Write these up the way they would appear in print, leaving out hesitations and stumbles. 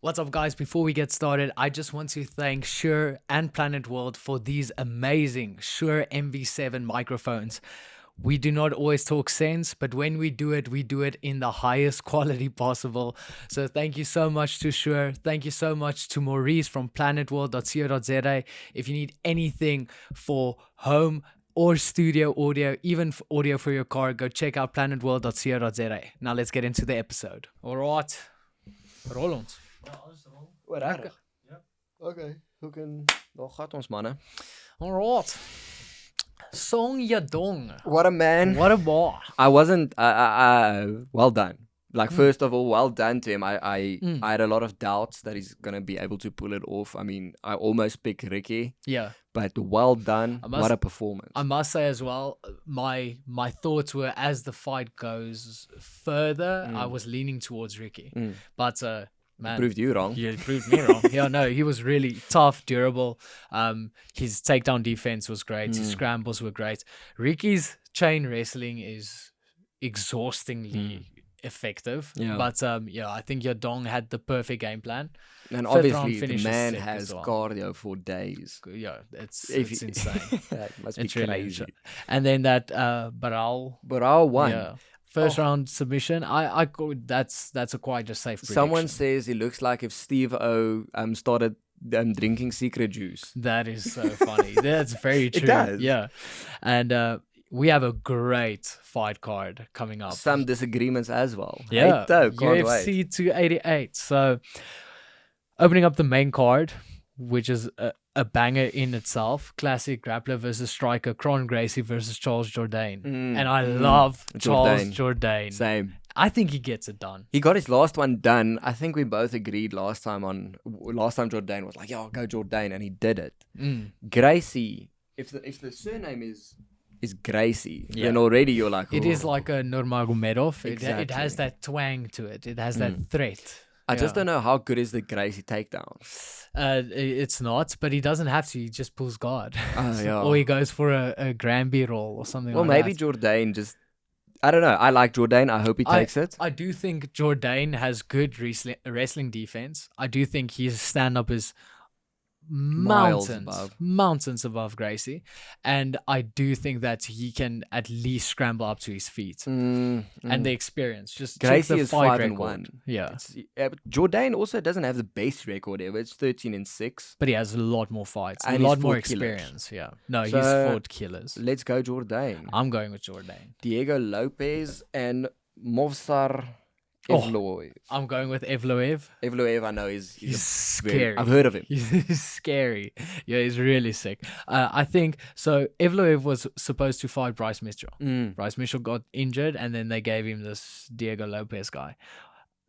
What's up, guys? Before we get started, I just want to thank Shure and Planet World for these amazing Shure MV7 microphones. We do not always talk sense, but when we do it in the highest quality possible. So thank you so much to Shure. Thank you so much to Maurice from planetworld.co.za. If you need anything for home or studio audio, even audio for your car, go check out planetworld.co.za. Now let's get into the episode. All right. Rol ons. Oor regtig? Ja. Okay, daar gaat ons manne. All right. Song Yadong. What a man. What a bar. I wasn't well done. Like first of all, well done to him. I had a lot of doubts that he's gonna be able to pull it off. I mean, I almost picked Ricky. Yeah. But well done. What a performance. I must say as well, my thoughts were as the fight goes further, I was leaning towards Ricky. But man, Proved you wrong. you proved me wrong. Yeah, no, he was really tough, durable. His takedown defense was great. His scrambles were great. Ricky's chain wrestling is exhaustingly effective. Yeah. But I think Yadong had the perfect game plan. And Fifth round obviously the finish is man sick has as well. cardio for days. Yeah, it's If insane. That must be It's really crazy. insane. And then that Baral, But I won. yeah, first round submission. I that's a quite a safe prediction. Someone says he looks like if Steve O started drinking secret juice. That is so funny. That's very true. does. Yeah, and we have a great fight card coming up. Some disagreements as well. Yeah, Hey, though, can't wait. UFC 288. So opening up the main card, which is a banger in itself. Classic grappler versus striker. Gracie versus Charles Jourdain. And I love Charles Jourdain. Same. I think he gets it done. He got his last one done. I think we both agreed last time Jourdain was like, yeah, go Jourdain, and he did it. Gracie, if the surname is Gracie, then already you're like, It is "Oh." like a Nurmagomedov. It has Exactly. that twang to it. It has that threat. I just don't know how good is the Gracie takedown. It's not, but he doesn't have to. He just pulls guard. Oh, yeah. Or he goes for a Granby roll or something Well, like maybe that. Jourdain just, I don't know. I like Jourdain. I hope he takes it. I do think Jourdain has good wrestling defense. I do think his stand-up is Miles mountains above Gracie. And I do think that he can at least scramble up to his feet. And the experience. Just check Gracie the is fight 5-1. record. Yeah. But Jourdain also doesn't have the base record ever. It's 13-6. But he has a lot more fights, And a he's lot more fought killers. experience. Yeah. No, he's So, fought killers. Let's go Jourdain. I'm going with Jourdain. Diego Lopez and Movsar Evloev. I'm going with Evloev. Evloev, I know, He's very- scary. I've heard of him. He's scary. Yeah, he's really sick. I think so. Evloev was supposed to fight Bryce Mitchell. Bryce Mitchell got injured, and then they gave him this Diego Lopez guy.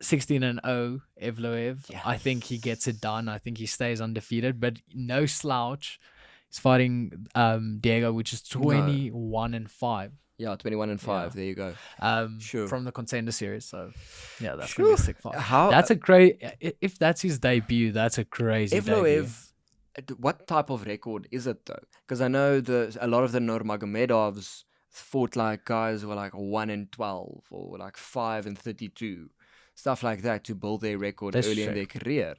16-0 Evloev. Yes. I think he gets it done. I think he stays undefeated, but no slouch. He's fighting Diego, which is 21-5. Yeah, 21-5. There you go. Sure. From the Contender Series. So, yeah, that's gonna be a sick fight. How That's a great. If that's his debut, that's a crazy debut. Evloev, what type of record is it though? Because I know a lot of the Nurmagomedovs fought like guys who were like 1-12 or like 5-32, stuff like that to build their record That's early true. in their career.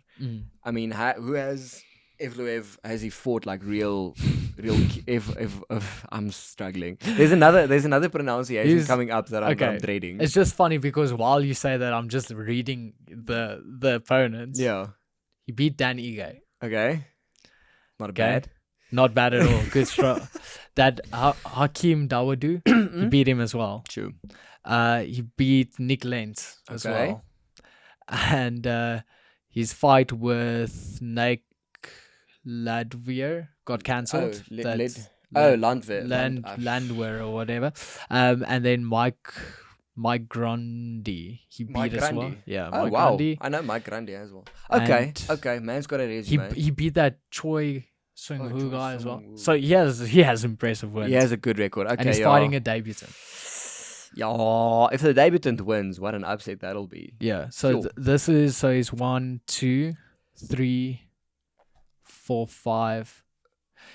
I mean, who has Evloev? Has he fought like real? I'm struggling. There's another pronunciation coming up that I'm dreading. It's just funny because while you say that, I'm just reading the opponents. Yeah. He beat Dan Ige. Okay. Not Okay. bad. Not bad at all. Good strike. That Hakeem Dawodu, he beat him as well. True. He beat Nick Lentz as Okay. well. And his fight with Nate Ladvier got cancelled. Landwehr. Landwehr or whatever. And then Mike Grundy, he beat Mike as well. Grundy. Yeah, Oh Mike wow, Grundy. I know Mike Grundy as well. Okay, And okay, man's got a resume. He beat that Choi Sung Hu Choi guy as well. Sung-woo. So he has impressive wins. He has a good record. Okay, and he's yeah. fighting a debutant. Yeah, if the debutant wins, what an upset that'll be. Yeah. So Sure. this is he's 1, 2, 3, 4, 5.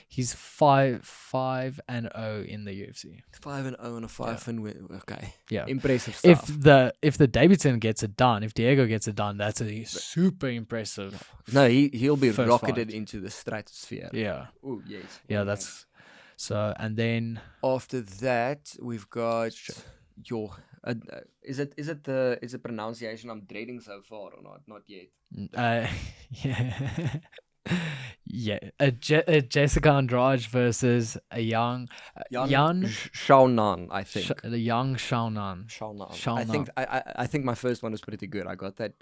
He's 5-0 in the UFC. 5-0 and a 5 win. Okay. Yeah. Impressive If stuff. the debutant gets it done, if Diego gets it done, that's a super impressive. No, he'll be first rocketed fight. into the stratosphere. Yeah. Oh, yes. Yeah, that's so. And then After that, we've got your. Is it the pronunciation I'm dreading so far or not? Not yet. yeah. Yeah, Jessica Andrade versus a young Xiaonan, I think. the young Xiaonan. Xiaonan. I think my first one was pretty good. I got that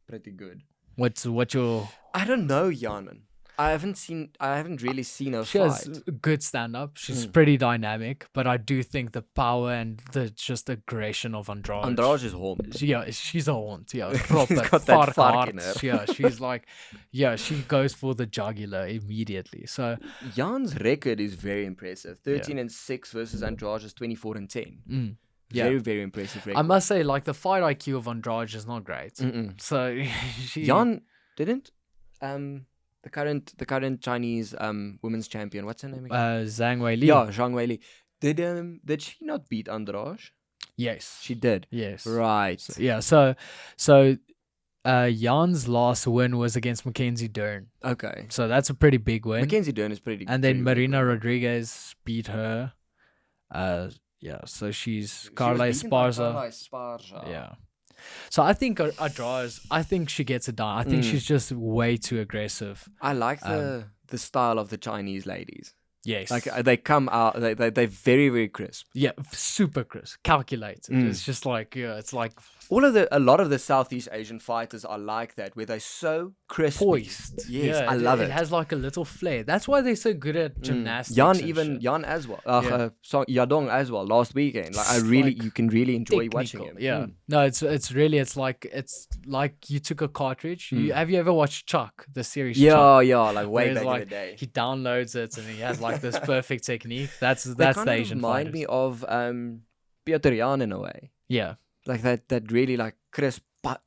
pretty good. What your? I don't know, Yanan. I haven't really seen her She fight. has good stand up. She's pretty dynamic, but I do think the power and the just aggression of Andrade. Andrade is home. Yeah, she's a haunt. Yeah, proper. She's got that vark in her. Yeah, she's like, yeah, she goes for the jugular immediately. So Jan's record is very impressive. 13-6 versus Andrade's 24-10. yeah. Very, very impressive record. I must say, like the fight IQ of Andrade is not great. So Jan didn't. The current Chinese women's champion. What's her name again? Zhang Weili. Yeah, Zhang Weili. Did she not beat Andrade? Yes. She did. Yes. Right. Yeah. So Jan's last win was against Mackenzie Dern. Okay. So that's a pretty big win. Mackenzie Dern is pretty. And then pretty Marina big. Rodriguez beat her. Yeah. So she's She was Carla beaten by Esparza. Carla Esparza. Yeah. So I think Andrade. I think she gets it done. I think she's just way too aggressive. I like the style of the Chinese ladies. Yes. Like they come out, they're very, very crisp. yeah, super crisp, calculated. It's just like it's like A lot of the Southeast Asian fighters are like that, where they're so crisp. poised. Yes, Yeah, I love it. It has like a little flair. That's why they're so good at gymnastics. Jan as well. Yadong as well. Last weekend, you can really enjoy watching him. Yeah. No, it's really it's like you took a cartridge. Have you ever watched Chuck, the series? Chuck? Yeah, like way Where it's back like in the day. he downloads it and he has like this perfect technique. That's They the Asian remind fighters. me of Piotr Jan in a way. Yeah. Like that really like crisp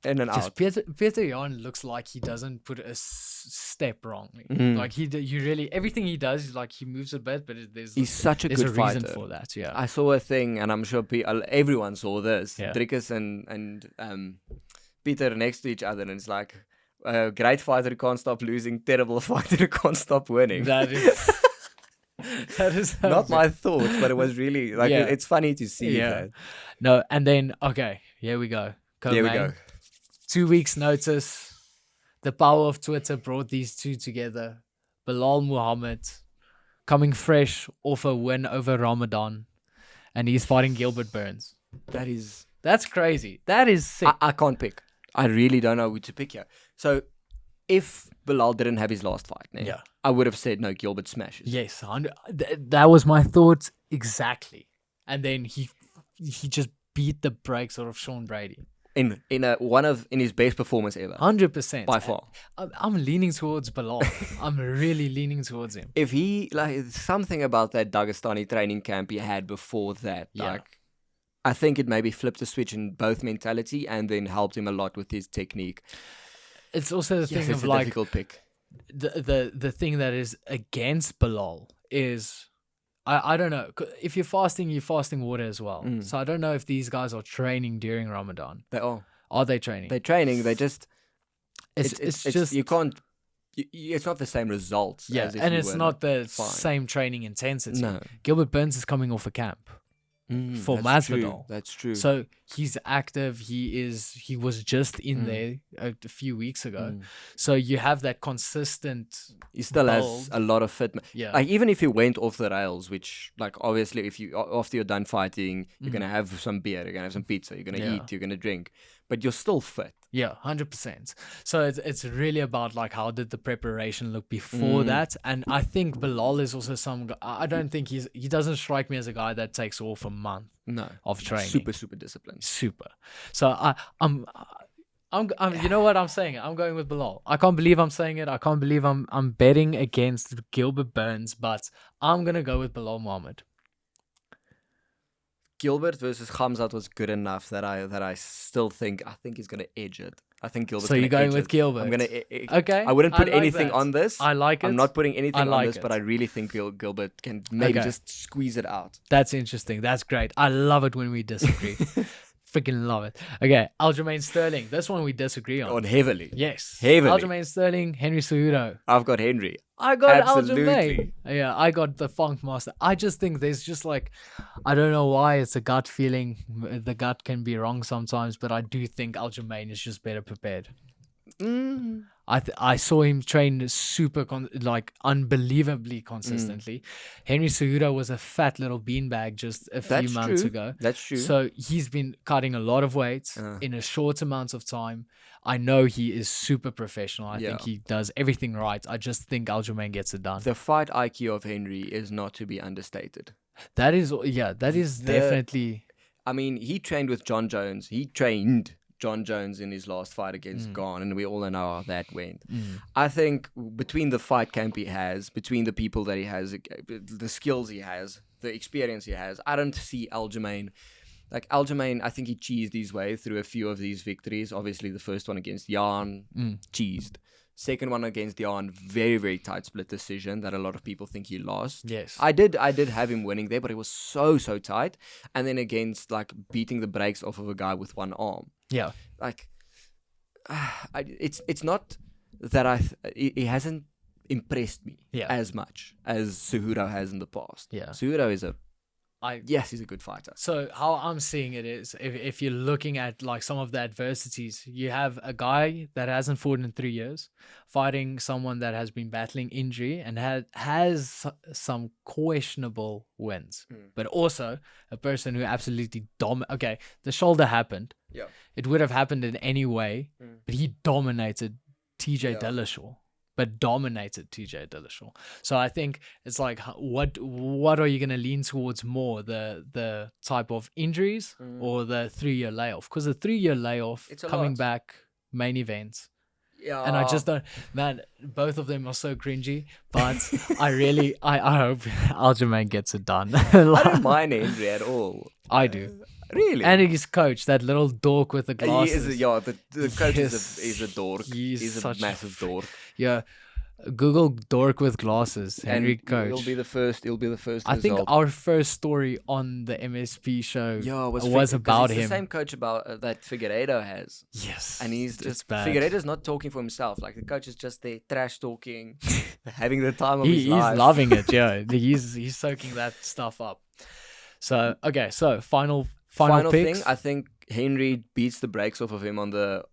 in and Just out. Peter Jan looks like he doesn't put a step wrongly. Like you really everything he does is like he moves a bit, but He's such a there's good a reason fighter. for that. Yeah. I saw a thing, and I'm sure everyone saw this. Yeah. Drickus and Peter next to each other, and it's like a great fighter can't stop losing, terrible fighter can't stop winning. That is that is Not my thoughts, but it was really like Yeah. it's funny to see that. No, and then okay, here we go. There we Co-main. go. 2 weeks notice. The power of Twitter brought these two together. Bilal Muhammad coming fresh off a win over Ramadan, and he's fighting Gilbert Burns. That's crazy. That is sick. I can't pick. I really don't know who to pick here. So if Bilal didn't have his last fight, Yeah. I would have said no, Gilbert smashes. Yes, that was my thoughts exactly. And then he just beat the brakes out of Sean Brady. In his best performance ever. 100%. By far. I'm leaning towards Bilal. I'm really leaning towards him. If he something about that Dagestani training camp he had before that, Yeah. I think it maybe flipped the switch in both mentality and then helped him a lot with his technique. It's also the thing It's of a like difficult pick. the thing that is against Bilal is I don't know. If you're fasting water as well. So I don't know if these guys are training during Ramadan. They are. Are they training? They're training. They just. It's just you can't. It's not the same results. yeah, as if and you it's were not the fine. same training intensity. No. Gilbert Burns is coming off a camp for That's true. Masvidal. That's true. So he's active. He was just in there a few weeks ago. So you have that consistent. he still has build. a lot of fitness. Yeah. Like even if you went off the rails, which like obviously if you after you're done fighting, you're gonna have some beer, you're gonna have some pizza, you're gonna eat, you're gonna drink, but you're still fit. Yeah, 100%. So it's really about like how did the preparation look before that, and I think Bilal is also some guy. I don't think he doesn't strike me as a guy that takes off a month No. of training. Super disciplined. Super. So I'm you know what I'm saying? I'm going with Bilal. I can't believe I'm saying it. I can't believe I'm betting against Gilbert Burns, but I'm gonna go with Bilal Muhammad. Gilbert versus Khamzat was good enough that I still think he's gonna edge it. I think Gilbert's So gonna you're going edge with it. Gilbert? I'm gonna. Okay. I wouldn't put like anything that. on this. I like it. I'm not putting anything like on this, it. but I really think Gilbert can maybe Okay. just squeeze it out. That's interesting. That's great. I love it when we disagree. Freaking love it. Okay, Aljamain Sterling. This one we disagree on. On heavily. Yes. Heavily. Aljamain Sterling, Henry Cejudo. I've got Henry. I got Absolutely. Aljamain. Yeah, I got the Funk Master. I just think there's just like, I don't know why, it's a gut feeling. The gut can be wrong sometimes, but I do think Aljamain is just better prepared. Mm. I saw him train super unbelievably consistently. Henry Cejudo was a fat little beanbag just a few months ago. That's true. So he's been cutting a lot of weight in a short amount of time. I know he is super professional. I think he does everything right. I just think Aljamain gets it done. The fight IQ of Henry is not to be understated. That is definitely. I mean, he trained with John Jones. He trained John Jones in his last fight against Gane, and we all know how that went. I think between the fight camp he has, between the people that he has, the skills he has, the experience he has, I don't see Aljamain. Like Aljamain, I think he cheesed his way through a few of these victories. Obviously, the first one against Jan, cheesed. Second one against Jan, very, very tight split decision that a lot of people think he lost. Yes. I did have him winning there, but it was so tight. And then against beating the brakes off of a guy with one arm. Yeah. It's not that he hasn't impressed me as much as Cejudo has in the past. Yeah. Cejudo is he's a good fighter. So how I'm seeing it is, if you're looking at some of the adversities, you have a guy that hasn't fought in 3 years, fighting someone that has been battling injury and has some questionable wins, but also a person who absolutely Okay, the shoulder happened. Yeah, it would have happened in any way, but he dominated TJ Dillashaw. But dominated TJ Dillashaw. So I think it's what are you going to lean towards more, the type of injuries or the 3-year layoff? Because the 3-year layoff, coming back, main events. Yeah. And I just don't, man, both of them are so cringy, but I hope Aljamain gets it done. I don't mind Henry at all. I do. Really? And his coach, that little dork with the glasses. He is the coach is a dork. He's a massive dork. Yeah. Google dork with glasses, Henry coach. He'll be the first I think our first story on the MSP show was about him. The same coach that Figueiredo has. Yes. And he's just Figueiredo's not talking for himself. The coach is just there trash talking, having the time of his life. He's loving it, yeah. He's soaking that stuff up. So final picks. Thing, I think Henry beats the brakes off of him on the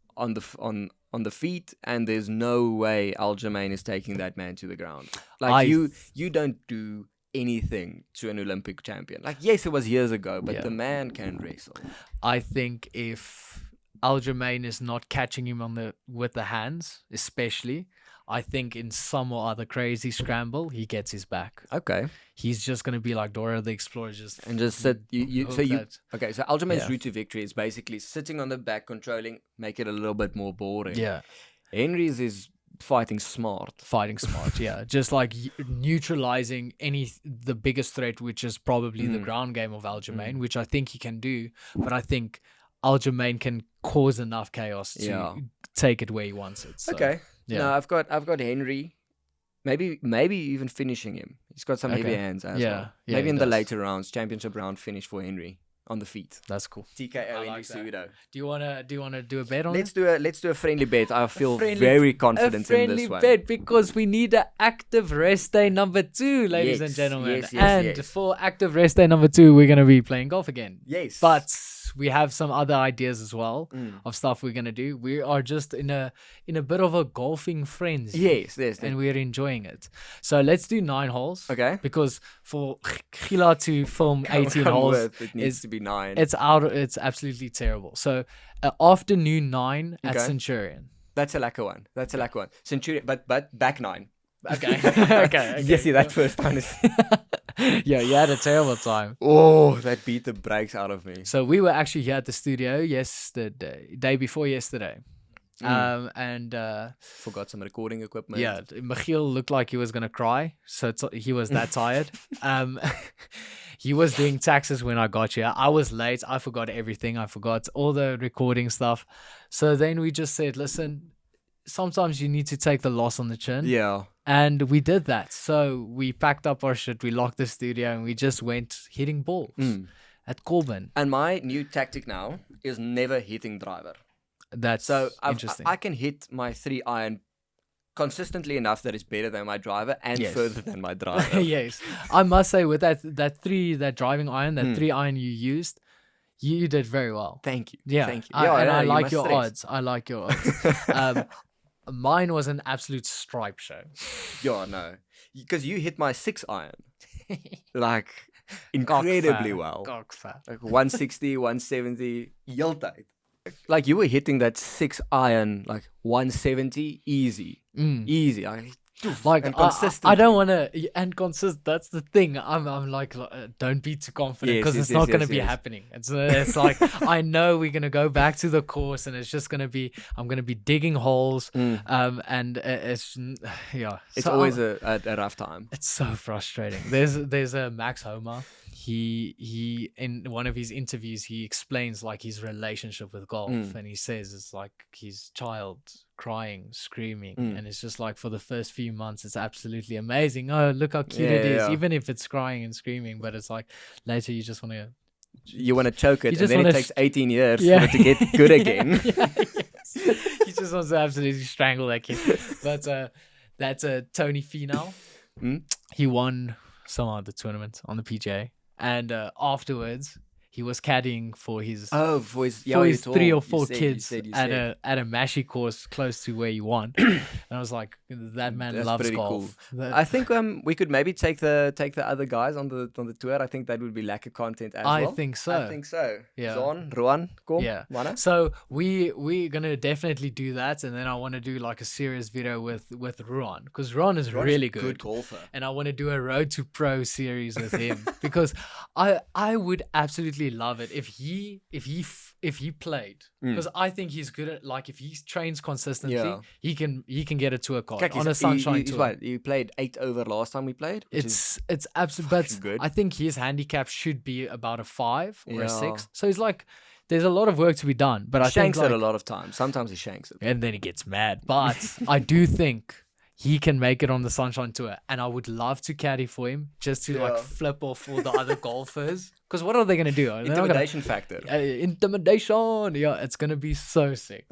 feet, and there's no way Aljamain is taking that man to the ground. You don't do anything to an Olympic champion. Yes, it was years ago, but the man can wrestle. I think if Aljamain is not catching him with the hands, especially, I think in some or other crazy scramble, he gets his back. Okay. He's just going to be like Dora the Explorer, just sit. So Aljamain's route to victory is basically sitting on the back, controlling, make it a little bit more boring. Yeah. Henry's is fighting smart, yeah. Just neutralizing the biggest threat, which is probably the ground game of Aljamain, which I think he can do. But I think Aljamain can cause enough chaos to take it where he wants it. So. Okay. Yeah. No, I've got Henry. Maybe even finishing him. He's got some heavy hands as well. Yeah, maybe in the later rounds, championship round finish for Henry on the feet. That's cool. TKO Henry Cejudo. Do you wanna do a bet on Let's do a friendly bet. I feel very confident in this one. A friendly bet because we need an active rest day number 2, ladies and gentlemen. Yes. For active rest day number 2, we're gonna be playing golf again. Yes. But we have some other ideas as well of stuff we're gonna do. We are just in a bit of a golfing frenzy. Yes. And we're enjoying it. So let's do 9 holes. Okay. Because for Gila to film 18 holes, it needs to be 9. It's absolutely terrible. So afternoon 9 at Centurion. That's a lacquer one. Centurion, but back 9. Okay. Okay. Yes, that first time is. Yeah, you had a terrible time. Oh, that beat the brakes out of me. So we were actually here at the studio day before yesterday. And Forgot some recording equipment. yeah, Michiel looked like he was gonna cry, so he was that tired. He was doing taxes when I got here. I was late. I forgot everything. I forgot all the recording stuff. So then we just said, listen, sometimes you need to take the loss on the chin. Yeah. And we did that. So we packed up our shit, we locked the studio, and we just went hitting balls at Corbin. And my new tactic now is never hitting driver. That's So interesting. I can hit my 3-iron consistently enough that it's better than my driver and Yes. further than my driver. Yes. I must say, with that driving iron, that 3-iron you used, you did very well. Thank you. Yeah. Thank you. I you like must your stress. odds. I like your odds. Mine was an absolute stripe show. Yeah, no. Because you hit my 6-iron. Like, incredibly well. Gokfa. Like 160, 170, heel tight. Like, you were hitting that 6-iron, like 170, easy. Easy. Like and I consistent. don't want to and consist. That's the thing. I'm like don't be too confident Yes, because yes, it's not yes, going to yes, be yes. happening. It's like I know we're going to go back to the course and it's just going to be I'm going to be digging holes. And it's yeah. It's So always a rough time. it's so frustrating. There's a Max Homer. He in one of his interviews he explains like his relationship with golf and he says it's like his child crying, screaming, and it's just like for the first few months it's absolutely amazing. Oh, look how cute it is, Yeah. even if it's crying and screaming, but it's like later you just want to You want to choke it, You and just then it wanna takes 18 years Yeah. for it to get good again. he just wants to absolutely strangle that kid. But that's Tony Finau. He won some other tournament on the PGA, and afterwards he was caddying for his Oh, for his, for his 3 or 4 kids you at said. a Mashi course close to where he won. And I was like, that man That's loves pretty golf. That- I think we could maybe take the other guys on the tour. I think that would be lack of content as I well. think so. I think so. Yeah. Zon, Ruan, kom, Yeah. manne. So we're gonna definitely do that, and then I want to do like a serious video with Ruan because Ruan is really Good golfer. and I want to do a road to pro series with him because I would absolutely love it if he played because I think he's good at like if he trains consistently Yeah. he can get a tour card Kijk, on a sunshine he's tour. what? He played 8 over last time we played. Which is It's absolutely but good. I think his handicap should be about a 5 or a Yeah. 6. So he's like there's a lot of work to be done, but I think shanks like, it a lot of times. Sometimes he shanks it. and then he gets mad. But I do think he can make it on the Sunshine Tour, and I would love to caddy for him just to like Yeah. flip off all the other golfers. Because what are they gonna do? They're not gonna- Intimidation factor. intimidation. Yeah, it's gonna be so sick.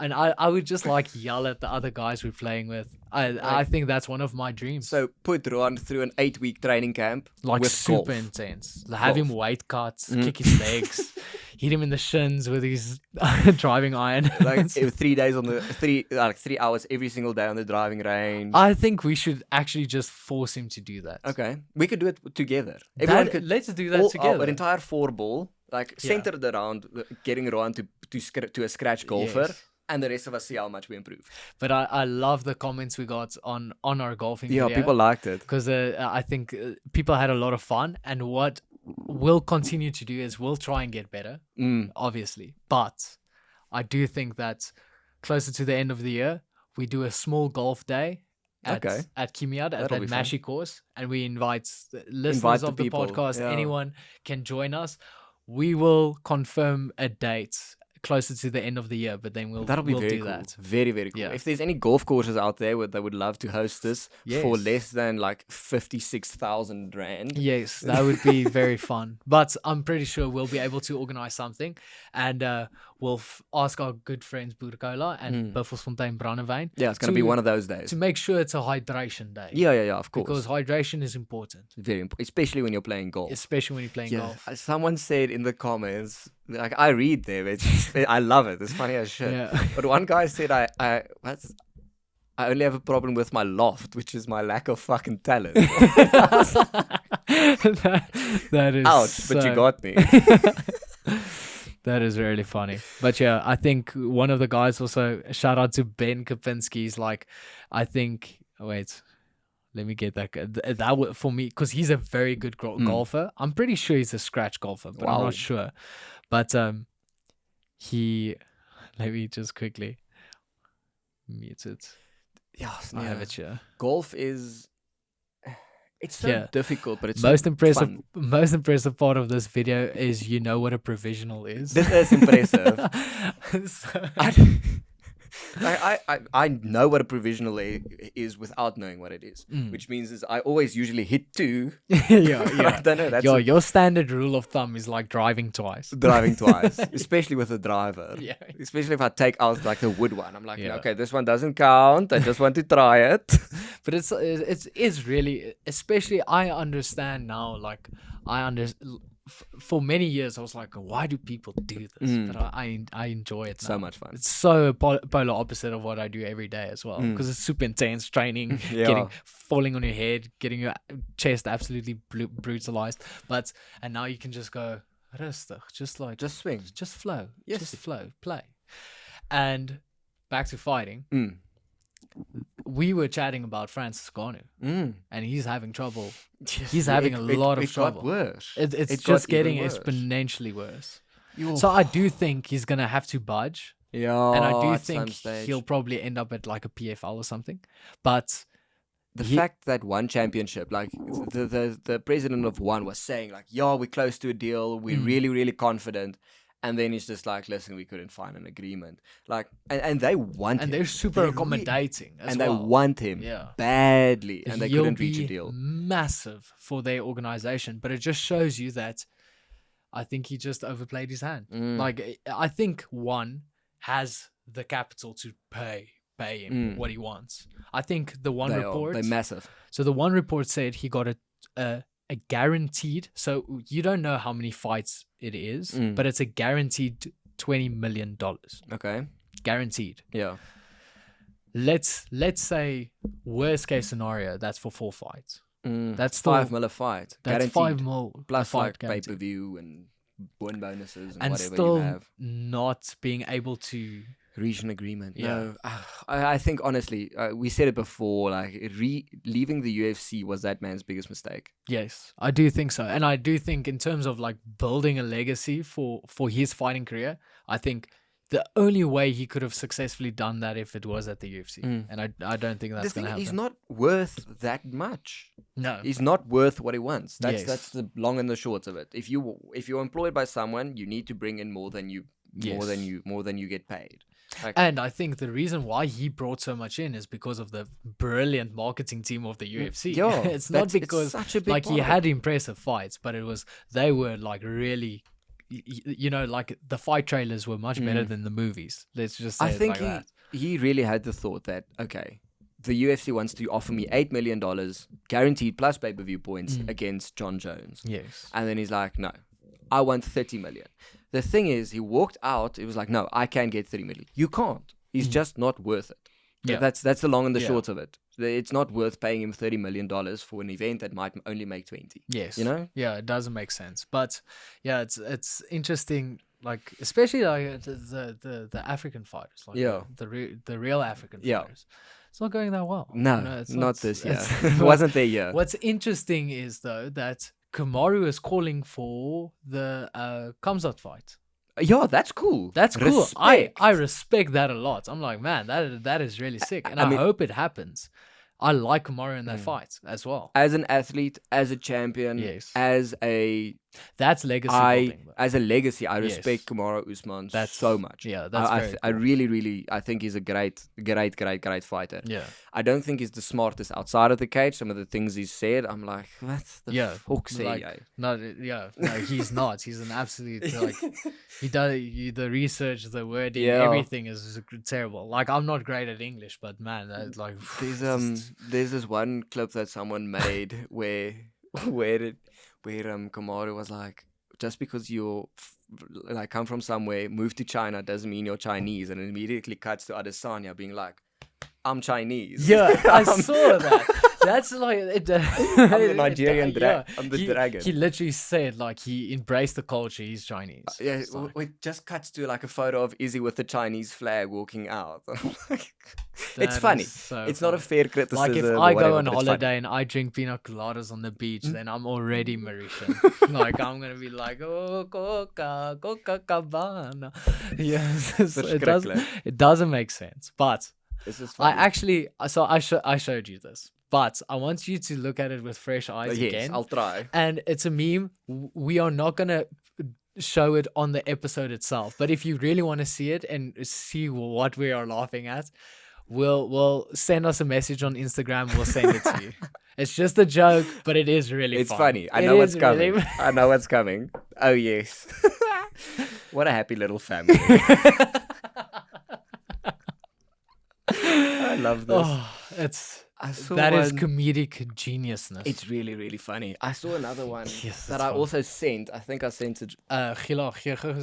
And I would just like yell at the other guys we're playing with. I think that's one of my dreams. So put Ruan through an 8-week training camp Like with super golf. intense. Have him Golf. weight cuts, kick his legs, hit him in the shins with his driving iron. Like 3 days on the 3 hours every single day on the driving range. I think we should actually just force him to do that. Okay, we could do it together. Everyone That- could. let's do that all- together. An entire 4-ball, like Yeah. centered around getting Ruan to a scratch golfer, Yes. and the rest of us see how much we improve. But I love the comments we got on our golfing Yeah, video. people liked it. Because I think people had a lot of fun, and what we'll continue to do is we'll try and get better, obviously. But I do think that closer to the end of the year, we do a small golf day at Kimiad at That'll that be fun. Mashi course, and we invite the listeners Invite the of the people, podcast. yeah. Anyone can join us. We will confirm a date closer to the end of the year, but then That'll be we'll very do cool. that. Very, very cool. Yeah. If there's any golf courses out there that would love to host this for Yes. less than like 56,000 rand. Yes, that would be very fun. But I'm pretty sure we'll be able to organize something, and we'll ask our good friends Burkola and Buffelsfontein Brandewijn Yeah, it's going to be one of those days. to make sure it's a hydration day. Yeah, of course. Because hydration is important, Very important, especially when you're playing golf. especially when you're playing golf. Someone said in the comments, like I read them, I love it. It's funny as shit. Yeah. But one guy said, I only have a problem with my loft, which is my lack of fucking talent. that is Ouch, but you so- got me. That is really funny. But yeah, I think one of the guys also, shout out to Ben Kapinski, is like, I think, wait, let me get that. That would, for me, because he's a very good golfer. I'm pretty sure he's a scratch golfer, but I'm Wow. not sure. But let me just quickly. muted. Yeah, I have it here. Golf is. It's so Yeah. difficult, but it's Most so impressive. fun. Most impressive part of this video is you know what a provisional is. This is impressive. So- I know what a provisional is without knowing what it is, which means is I always usually hit 2. yeah. I don't know. That's Your standard rule of thumb is like driving twice. driving twice, especially with a driver. Yeah. Especially if I take out like the wood one, I'm like, Yeah. okay, this one doesn't count. I just want to try it. But it's really, especially I understand now. Like for many years I was like, why do people do this? But I enjoy it. So now. much fun. It's so polar opposite of what I do every day as well, because it's super intense training, Yeah. falling on your head, getting your chest absolutely brutalized. And now you can just go rustig, Just swing. just flow, Yes. just flow, play. And back to fighting. Mm. We were chatting about Francis Ngannou, Mm. and he's having trouble. Yes, He's having a lot of it trouble. Got worse. It's It just got even getting worse. exponentially worse. Yo. So I do think he's gonna have to budge, Yeah, and I do at some think stage. he'll probably end up at like a PFL or something. But The fact that one championship, like the president of one was saying, like, yeah, we're close to a deal, we're really, really confident. And then he's just like, listen, we couldn't find an agreement. Like, and they want him. and they're super accommodating as and well. they want him Yeah. badly. And they He'll couldn't reach a be deal. massive for their organization, but it just shows you that I think he just overplayed his hand. Like, I think one has the capital to pay him what he wants. I think the one report. They're massive. So the one report said he got a guaranteed. So you don't know how many fights it is, but it's a guaranteed $20 million. Okay. Guaranteed. Yeah. Let's say worst case scenario, that's for 4 fights. That's still $5 million fight. That's Guaranteed. $5 million Plus fight like guaranteed. pay-per-view and win bonuses and, And whatever still you have. not being able to. Reach an agreement. Yeah. No, I think honestly, we said it before. Like leaving the UFC was that man's biggest mistake. Yes, I do think so, and I do think in terms of like building a legacy for his fighting career, I think the only way he could have successfully done that if it was at the UFC, and I don't think that's The going to thing, happen. he's not worth that much. No, He's not worth what he wants. Yes. That's the long and the short of it. If you're employed by someone, you need to bring in more than you get paid. Like, and I think the reason why he brought so much in is because of the brilliant marketing team of the UFC. Yeah, It's not it's because such a big like he part of had impressive fights, but they were like really, you know, like the fight trailers were much better than the movies. Let's just say I it think like that. he really had the thought that, okay, the UFC wants to offer me $8 million guaranteed plus pay-per-view points against John Jones. Yes. And then he's like, no, I want 30 million. The thing is, he walked out. It was like, no, I can't get 30 million. You can't. He's just not worth it. Yeah. That's the long and the Yeah. short of it. It's not worth paying him $30 million for an event that might only make 20. Yes. You know? Yeah, it doesn't make sense. But yeah, it's interesting, like especially like the African fighters, like Yeah. the real African Yeah. fighters. It's not going that well. No, You know, it's not this year. it's- It wasn't their year. What's interesting is though that Kamaru is calling for the Kamzat fight. Yeah, that's cool. That's cool. Respect. I respect that a lot. I'm like, man, that is really sick, and I mean- hope it happens. I like Kamaru in that fight as well. As an athlete, as a champion, Yes. as a That's legacy building. though. as a legacy, I Yes. respect Kamaru Usman That's so much. Yeah, that's very I really, I think he's a great fighter. yeah. I don't think he's the smartest outside of the cage. Some of the things he's said, I'm like, what the Yeah, fuck say like, you? no, he's not. He's an absolute like he does the research, the wording, Yeah. everything is terrible. Like I'm not great at English, but man, like There's this one clip that someone made where Kamaru was like, just because you're like come from somewhere, move to China doesn't mean you're Chinese, and it immediately cuts to Adesanya being like, I'm Chinese. yeah, I saw that. That's like it, I'm the Nigerian I'm the dragon. He literally said like he embraced the culture. He's Chinese. Yeah, It's like, it just cuts to like a photo of Izzy with the Chinese flag walking out. It's that funny. is so It's not a funny. fair criticism. Like if or I whatever, go on but it's funny. holiday and I drink pina coladas on the beach, then I'm already Mauritian. Like I'm gonna be like, oh, Coca Cabana. Yes, it Verschrikkelijk. doesn't make sense. But This is I funny. actually, so I showed you this, but I want you to look at it with fresh eyes Yes, again. I'll try. And it's a meme. We are not gonna show it on the episode itself, but if you really want to see it and see what we are laughing at, we'll send us a message on Instagram. We'll send it to you. It's just a joke, but it is really It's fun. funny. I It know what's is coming. really- I know what's coming. Oh, yes. What a happy little family. I love this. Oh, it's I saw that is one- comedic geniusness. It's really, really funny. I saw another one Yes, that it's I fun. also sent. I think I sent it. Gila, gee gou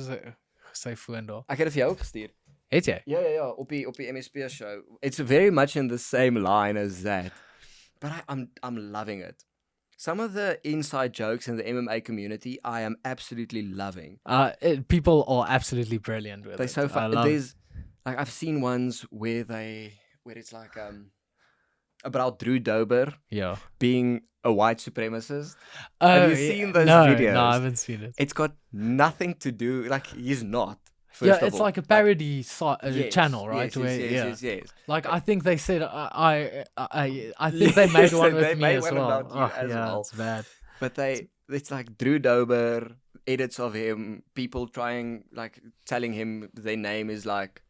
sy foon daar. Ek het dit vir jou ook gestuur. Het jy? Ja. Op die MSP show. It's very much in the same line as that. But I'm loving it. Some of the inside jokes in the MMA community, I am absolutely loving. People are absolutely brilliant with They're it. so I fun. love- There's like I've seen ones where it's like about Drew Dober Yeah. being a white supremacist. Oh, Have you yeah. seen those No, videos? No, I haven't seen it. It's got nothing to do. Like he's not. Yeah, first of it's all. like a parody Yes, channel, right? Yes, Where, yes. Like I think they said I think they made one They with me made as one well. about you Oh, as yeah, well. it's bad. But it's like Drew Dober, edits of him, people telling him their name is like,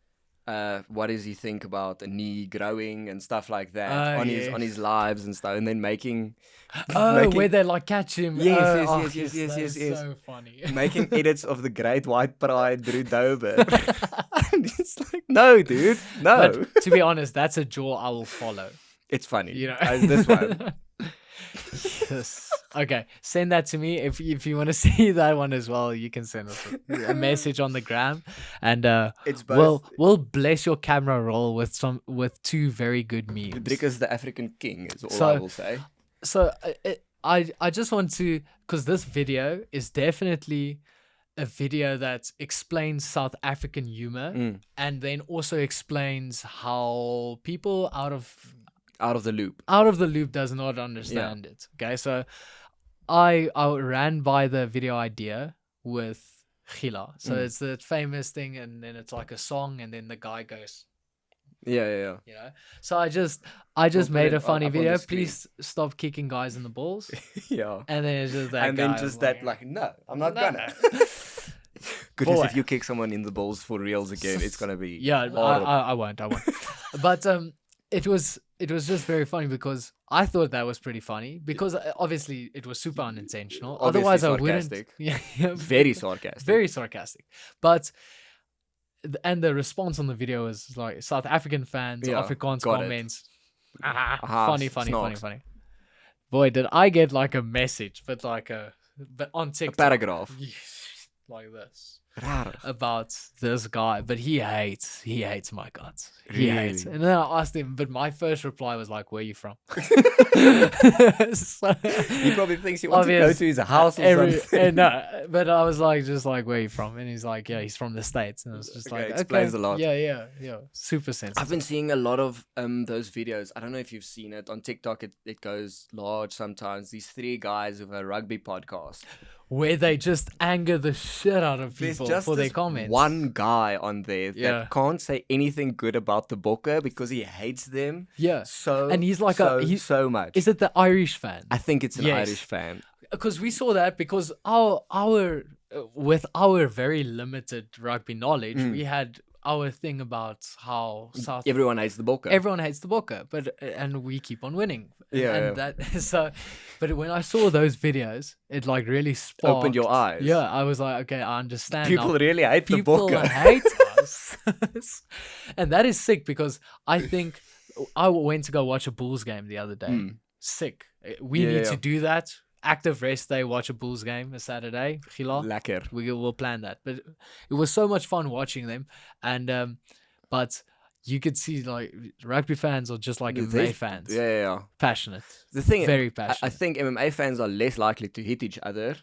what does he think about a knee growing and stuff like that on yes. his lives and stuff, and then making Where they like catch him. Yes, Oh, yes, yes, that yes, is yes. So funny. making edits of the Great White Pride Drew Dober. And it's like, no, dude, no. But to be honest, that's a jaw I will follow. It's funny. You know, As this one. Yes. Okay, send that to me if you want to see that one as well. You can send us a message on the gram, and It's both. we'll bless your camera roll with two very good memes. Drake is the African king, is all So- I will say. So I just want to, because this video is definitely a video that explains South African humor and then also explains how people out of the loop. the loop does not understand it. Okay, so I ran by the video idea with Gila. So it's the famous thing, and then it's like a song, and then the guy goes, Yeah. you know. So I just put made it a funny up on the video. screen. Please stop kicking guys in the balls. Yeah. And then it's just that And guy. then just that, like, no, I'm not No. gonna. Goodness, Boy. if you kick someone in the balls for reals again, it's gonna be Yeah, horrible. I won't. But it was just very funny because I thought that was pretty funny because obviously it was super unintentional. Obviously Otherwise, I wouldn't. sarcastic. Yeah, very sarcastic. very sarcastic. But and the response on the video was like South African fans, Yeah, Afrikaans got it. comments. Aha, Funny. Boy, did I get like a message, but on A TikTok. paragraph. Like this. Raar. About this guy, but he hates my guts. He hates. Really? And then I asked him, but my first reply was like, "Where are you from?" So- He probably thinks you want to go Obvious. to his house or something. No, but I was like, just like, "Where are you from?" And he's like, "Yeah, he's from the States." And I was just Okay, like, explains okay, a lot. Yeah, super sensitive. I've been seeing a lot of those videos. I don't know if you've seen it on TikTok. It goes large sometimes. These three guys with a rugby podcast. Where they just anger the shit out of There's people just for their this comments. one guy on there Yeah. that can't say anything good about the Bokke because he hates them Yeah. so And he's like so much. Is it the Irish fan? I think it's an Yes. Irish fan. Because we saw that because our with our very limited rugby knowledge, we had our thing about how South Everyone hates the Bokke. everyone hates the Bokke, but and we keep on winning. Yeah, and yeah. that so. But when I saw those videos, it like really sparked. Opened your eyes. Yeah, I was like, okay, I understand. People now. really hate the People Bokke. hate us, and that is sick because I think I went to go watch a Bulls game the other day. Sick. We Yeah, need yeah. to do that. Active rest day, watch a Bulls game a Saturday. Gila. Lekker. We will plan that. But it was so much fun watching them, and but you could see like rugby fans or just like MMA There's- fans, Yeah. passionate, The thing, very I passionate. think MMA fans are less likely to hit each other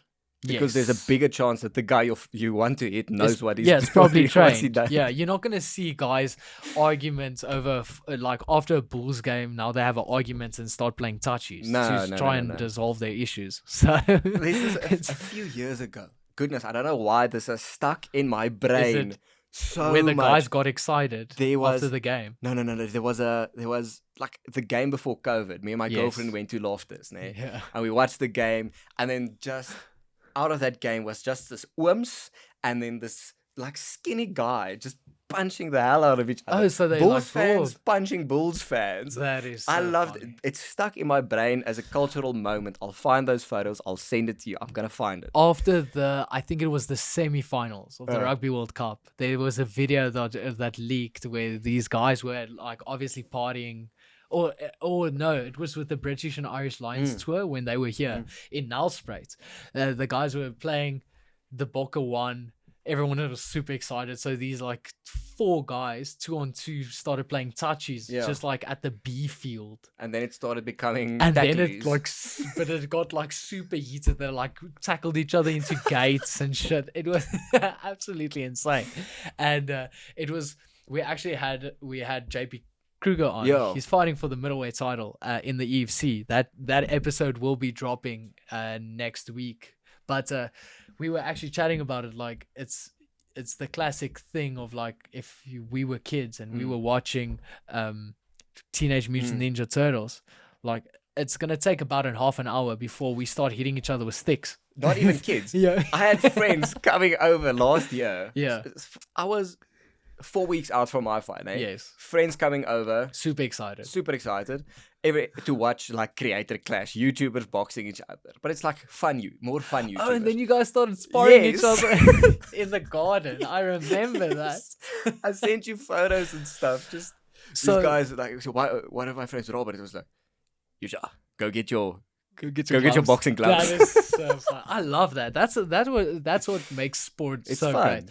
because there's a Yes. bigger chance that the guy you want to hit knows what he's Yeah, it's probably what he trained. does. Yeah, you're not gonna see guys arguments over like after a Bulls game. Now they have an argument and start playing touchies No, to no, try no, and no. dissolve their issues. So This is it's a few years ago. Goodness, I don't know why this is stuck in my brain so where the much. guys got excited There was after the game. No. There was like the game before COVID. Me and my Yes. girlfriend went to Lopez, né? Yeah. And we watched the game, and then just out of that game was just this ooms, and then this like skinny guy just punching the hell out of each other. Oh, so they Bulls like fans brawled. punching Bulls fans. That is. So I loved it. funny. It's stuck in my brain as a cultural moment. I'll find those photos. I'll send it to you. I'm gonna find it. After I think it was the semi-finals of the Uh. Rugby World Cup, there was a video that leaked where these guys were like obviously partying, or no, it was with the British and Irish Lions tour when they were here in Nelspruit. The guys were playing the Bokke one. Everyone was super excited. So these like 4 guys, 2-on-2, started playing touchies just like at the B field. And then it started becoming. And then it tacklies. like, but it got like super heated. They like tackled each other into gates and shit. It was absolutely insane. And it was, we had JP Kruger on. Yeah. He's fighting for the middleweight title in the UFC. That episode will be dropping next week. But we were actually chatting about it. Like it's the classic thing of like we were kids and we were watching Teenage Mutant Ninja Turtles. Like it's gonna take about half an hour before we start hitting each other with sticks. Not even kids. Yeah. I had friends coming over last year. Yeah. I was 4 weeks out from my fight, eh? Yes. Friends coming over, Super excited. super excited, to watch like creator clash, YouTubers boxing each other. But it's like more fun YouTubers. Oh, and then you guys started sparring each Yes. other in the garden. I remember that. I sent you photos and stuff. Just So- these guys like. So one of my friends, Robert, it was like, "Yusha, go get your Get your boxing gloves." That is so fun. I love that. That's what makes sport It's so fun. great.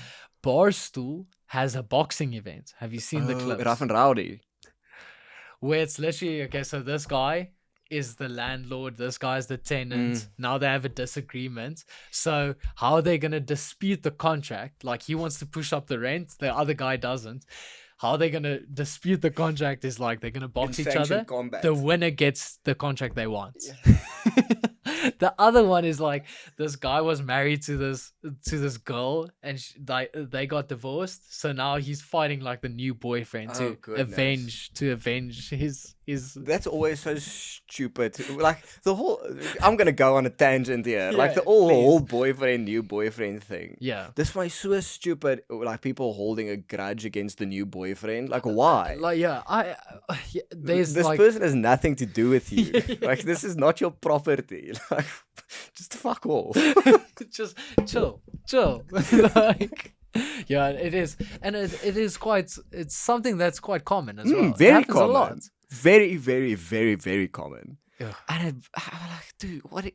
Barstool has a boxing event. Have you seen the clips? Rough and Rowdy. Where it's literally, okay, so this guy is the landlord, this guy's the tenant. Now they have a disagreement. So how are they going to dispute the contract? Like he wants to push up the rent, the other guy doesn't. How are they going to dispute the contract is like they're going to box In each other. sanctioned combat. The winner gets the contract they want. The other one is like this guy was married to this girl and they got divorced. So now he's fighting like the new boyfriend Oh, goodness. to avenge his. That's always so stupid. Like the whole, I'm gonna go on a tangent here. Like the Yeah, whole boyfriend, new boyfriend thing. Yeah. This one is so stupid. Like people holding a grudge against the new boyfriend. Like why? Like there's This like person has nothing to do with you. Like this is not your property. Like just fuck off. just chill. Like yeah, it is, and it is quite. It's something that's quite common as well. It Very happens common. a lot. Very, very, very, very common. Yeah. And I'm like, dude, what?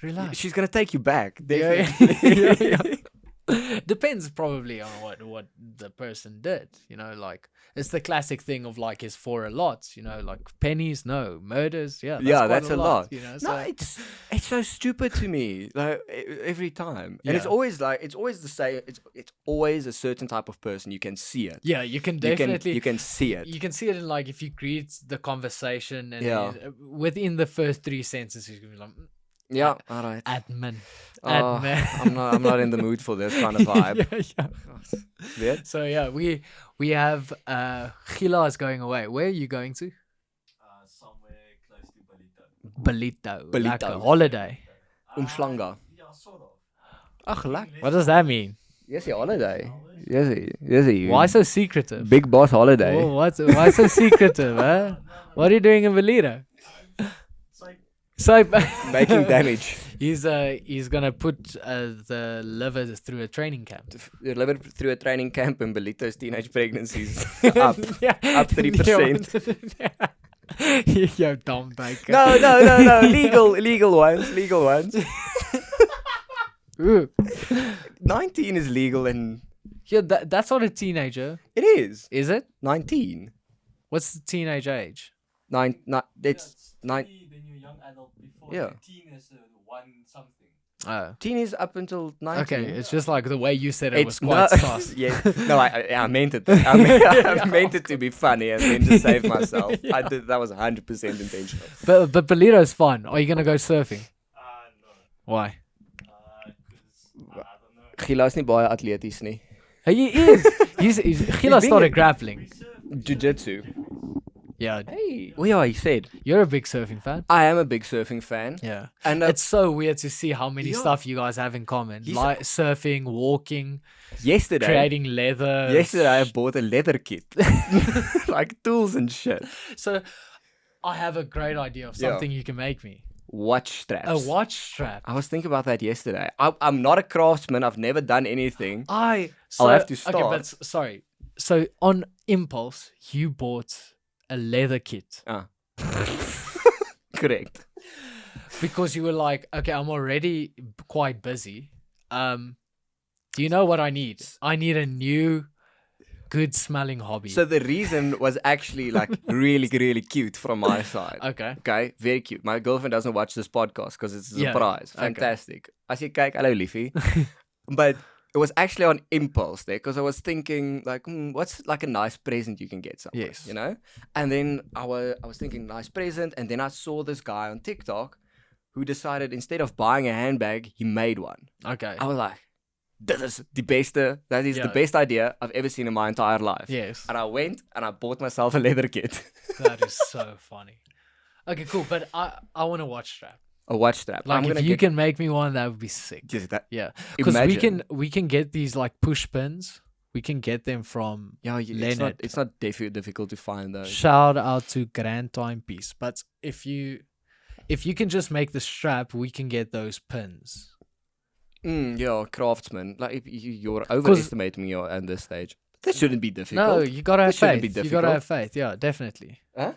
Relax. She's gonna take you back. Yeah, Definitely. yeah. Depends probably on what the person did. You know, like it's the classic thing of like is for a lot. You know, like pennies, no murders. Yeah, Yeah, quite that's a lot. You know, No, so, it's so stupid to me. Like every time, and it's Yeah. always the same. It's always a certain type of person. You can see it. yeah, you can You definitely you can see it. you can see it in like if you greet the conversation and Yeah. within the first 3 sentences you're gonna be like Yeah, all right. admin. Oh, Admin. I'm not in the mood for this kind of vibe. yeah. Weet? So yeah, we have Gila is going away. Where are you going to? Somewhere close to Balito. Balito. Balito. Like a holiday. Umhlanga. Yeah, sort of. Ach, lekker. What does that mean? Yes, holiday. Yes, Why so secretive? Big boss holiday. Oh, why so secretive, huh? What are you doing in Balito? So Making damage. he's gonna put the liver through a training camp. Delivered through a training camp in Belito's teenage pregnancies. Up. Up 3%. Yo, dumb baker. No. Legal ones. Ooh. 19 is legal and Yeah, that's not a teenager, it is. is it? 19. What's the teenage age? It's 9. Then you're young adult before. Yeah. Teen is one something. Oh. Teen is up until 19. Okay, it's just like the way you said it was It's quite not. sus. Yeah. No, I meant it. I meant it to be funny and then to save myself. I did. That was 100% intentional. But Balito's fun. Are you gonna go surfing? No. Why? Because I don't know. Gila is nie baie atleties nie. He is. Gila started been- grappling. Jiu-jitsu. Yeah, Hey. Well, yeah, he said. you're a big surfing fan. I am a big surfing fan. Yeah. And It's so weird to see how many Yeah. stuff you guys have in common. He's- Like surfing, walking, yesterday, creating leather. I bought a leather kit. Like tools and shit. So I have a great idea of Yeah. something you can make me. Watch straps. A watch strap. I was thinking about that yesterday. I'm not a craftsman. I've never done anything. So, have to Okay, but start. sorry. So on impulse, you bought a leather kit Correct. because you were like, okay, I'm already quite busy. Do you know what I need? I need a new, good smelling hobby. So the reason was actually like really, really cute from my side. okay. Okay, very cute. My girlfriend doesn't watch this podcast because it's a Yeah, surprise. okay. Fantastic. I said, "Kijk, hello, Liefie." But it was actually on impulse there because I was thinking like, what's like a nice present you can get someone, Yes. you know? And then I was thinking nice present, and then I saw this guy on TikTok who decided instead of buying a handbag, he made one. Okay. I was like, that is the Yeah. best idea I've ever seen in my entire life. Yes. And I went and I bought myself a leather kit. That is so funny. Okay, cool. But I want a watch strap. A watch strap. Like I'm if gonna you get can make me one, that would be sick. just that. Yeah, because Imagine. we can get these like push pins. We can get them from Yeah, Leonard. it's not difficult to find those. Shout out to Grand Timepiece. But if you can just make the strap, we can get those pins. Yeah, craftsman. Like if you're overestimating me at this stage. That shouldn't be difficult. No, you gotta have This shouldn't faith. be You gotta difficult. have faith. Yeah, definitely. Huh?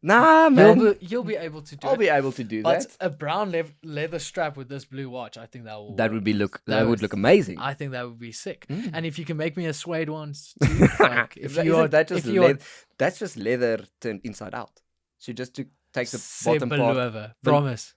Nah, man. You'll be able to do I'll it. be able to do But that. a brown leather strap with this blue watch, I think that will. That work. would be That that would was- look amazing. I think that would be sick. Mm. And if you can make me a suede one, too, like, if you are, just if you are that's just leather turned inside out. So just to take the bottom part, Sebelöver, promise.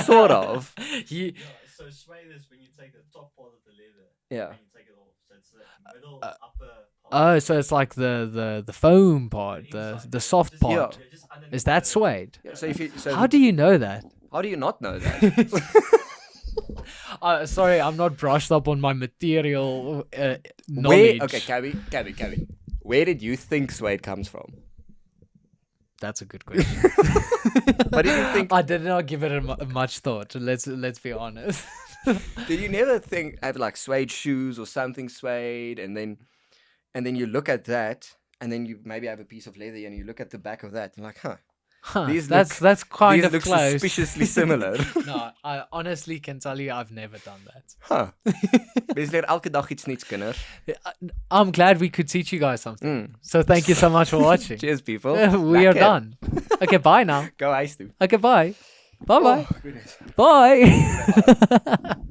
sort of. You, Yeah, so suede is when you take the top part of the leather Yeah. and you take it off. So it's the middle, upper part. oh, so it's like the foam part, the inside. soft Just- part. yeah, just underneath Is that the- suede? So if you, so How do you know that? how do you not know that? Sorry, I'm not brushed up on my material Where? knowledge. Okay, Cabby. Where did you think suede comes from? That's a good question. What did you think? I did not give it much thought. Let's be honest. Did you never think have like suede shoes or something suede, and then you look at that, and then you maybe have a piece of leather, and you look at the back of that, and like, huh, Huh, These that's look- kind these of look close. suspiciously similar. No, I honestly can tell you I've never done that. Huh. Mens leer elke dag iets nuuts, kinders. I'm glad we could teach you guys something. Mm. So thank you so much for watching. Cheers, people. We are Lekker. done. Okay, bye now. Go huis toe. Okay, bye. Bye bye. Oh, goodness. Bye.